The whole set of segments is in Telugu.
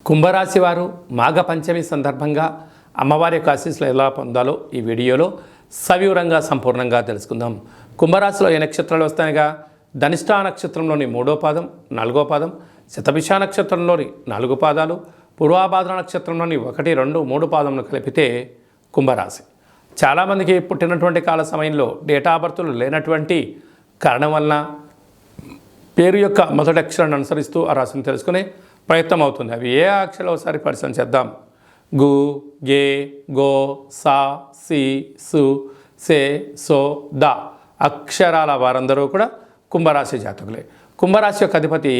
కుంభరాశి వారు మాఘ పంచమి సందర్భంగా అమ్మవారి యొక్క ఆశీస్సులు ఎలా పొందాలో ఈ వీడియోలో సవివరంగా సంపూర్ణంగా తెలుసుకుందాం. కుంభరాశిలో ఏ నక్షత్రాలు వస్తాయిగా ధనిష్ఠా నక్షత్రంలోని 3వ పాదం 4వ పాదం, శతభిష నక్షత్రంలోని 4 పాదాలు, పూర్వాభాద్ర నక్షత్రంలోని 1, 2, 3 పాదములు కలిపితే కుంభరాశి. చాలామందికి పుట్టినటువంటి కాల సమయంలో డేటా ఆఫ్ బర్త్లు లేనటువంటి కారణం వలన పేరు యొక్క మొదటి అక్షరాన్ని అనుసరిస్తూ ఆ రాశిని తెలుసుకునే ప్రయత్నం అవుతుంది. అవి ఏ అక్షరాలు ఒకసారి పరిశీలన చేద్దాం. గు, గే, గో, సా, సి, సు, సే, సో, ద అక్షరాల వారందరూ కూడా కుంభరాశి జాతకులే. కుంభరాశి యొక్క అధిపతి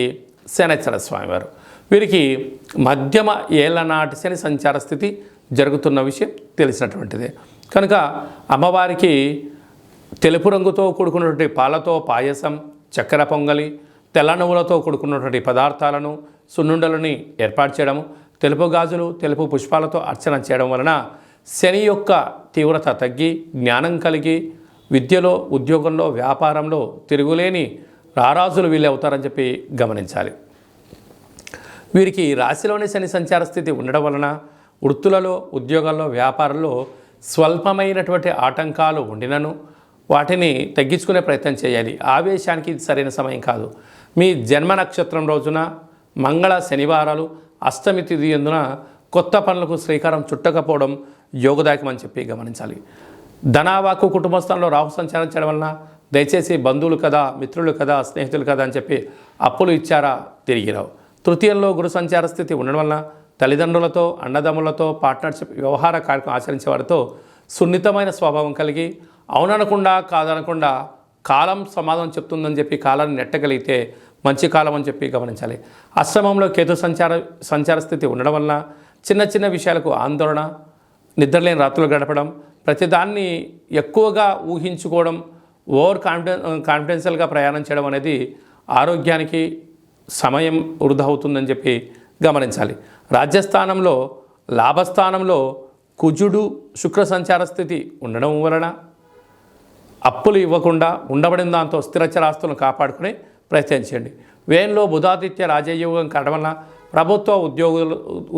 శనైశ్వర స్వామివారు. వీరికి మధ్యమ ఏళ్లనాటి శని సంచార స్థితి జరుగుతున్న విషయం తెలిసినటువంటిదే. కనుక అమ్మవారికి తెలుపు రంగుతో కూడుకున్నటువంటి పాలతో పాయసం, చక్కెర పొంగలి, తెల్ల నువ్వులతో కూడుకున్నటువంటి పదార్థాలను, సున్నుండలని ఏర్పాటు చేయడము, తెలుపు గాజులు, తెలుపు పుష్పాలతో అర్చన చేయడం వలన శని యొక్క తీవ్రత తగ్గి జ్ఞానం కలిగి విద్యలో, ఉద్యోగంలో, వ్యాపారంలో తిరుగులేని రారాజులు వీళ్ళు అవుతారని చెప్పి గమనించాలి. వీరికి రాశిలోని శని సంచార స్థితి ఉండడం వలన వృత్తులలో, ఉద్యోగాల్లో, వ్యాపారంలో స్వల్పమైనటువంటి ఆటంకాలు ఉండినను వాటిని తగ్గించుకునే ప్రయత్నం చేయాలి. ఆవేశానికి ఇది సరైన సమయం కాదు. మీ జన్మ నక్షత్రం రోజున మంగళ, శనివారాలు, అష్టమి తిథి ఎందున కొత్త పనులకు శ్రీకారం చుట్టకపోవడం యోగదాయకమని చెప్పి గమనించాలి. ధనావాకు కుటుంబ స్థానంలో రాహు సంచారం చేయడం వలన దయచేసి బంధువులు కదా, మిత్రులు కదా, స్నేహితులు కదా అని చెప్పి అప్పులు ఇచ్చారా తిరిగి రావు. తృతీయంలో గురు సంచార స్థితి ఉండడం వలన తల్లిదండ్రులతో, అన్నదమ్ములతో, పార్ట్నర్షిప్ వ్యవహార కార్యక్రమం ఆచరించే వారితో సున్నితమైన స్వభావం కలిగి అవుననకుండా కాదనకుండా కాలం సమాధానం చెప్తుందని చెప్పి కాలాన్ని నెట్టగలిగితే మంచి కాలం అని చెప్పి గమనించాలి. అష్టమంలో కేతు సంచార స్థితి ఉండడం వలన చిన్న చిన్న విషయాలకు ఆందోళన, నిద్రలేని రాత్రులు గడపడం, ప్రతిదాన్ని ఎక్కువగా ఊహించుకోవడం, ఓవర్ కాన్ఫిడెన్షియల్గా ప్రయాణం చేయడం అనేది ఆరోగ్యానికి సమయం వృధా అవుతుందని చెప్పి గమనించాలి. రాజ్యస్థానంలో లాభస్థానంలో కుజుడు శుక్ర సంచార స్థితి ఉండడం వలన అప్పులు ఇవ్వకుండా ఉండబడిన దాంతో స్థిరచరాస్తులను కాపాడుకునే ప్రయత్నం చేయండి. వ్యయంలో బుధాదిత్య రాజయోగం కావడం వలన ప్రభుత్వ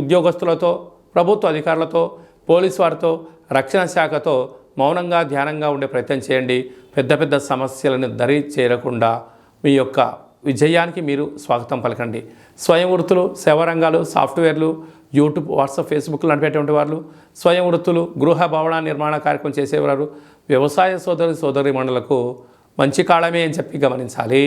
ఉద్యోగస్తులతో, ప్రభుత్వ అధికారులతో, పోలీసు వారితో, రక్షణ శాఖతో మౌనంగా ధ్యానంగా ఉండే ప్రయత్నం చేయండి. పెద్ద పెద్ద సమస్యలను దరి చేరకుండా మీ యొక్క విజయానికి మీరు స్వాగతం పలకండి. స్వయం వృత్తులు, సేవారంగాలు, సాఫ్ట్వేర్లు, యూట్యూబ్, వాట్సాప్, ఫేస్బుక్లు నడిపేటువంటి వాళ్ళు, స్వయం వృత్తులు, గృహ భవన నిర్మాణ కార్యక్రమం చేసేవారు, వ్యవసాయ సోదరి మండలకు మంచి కాలమే అని చెప్పి గమనించాలి.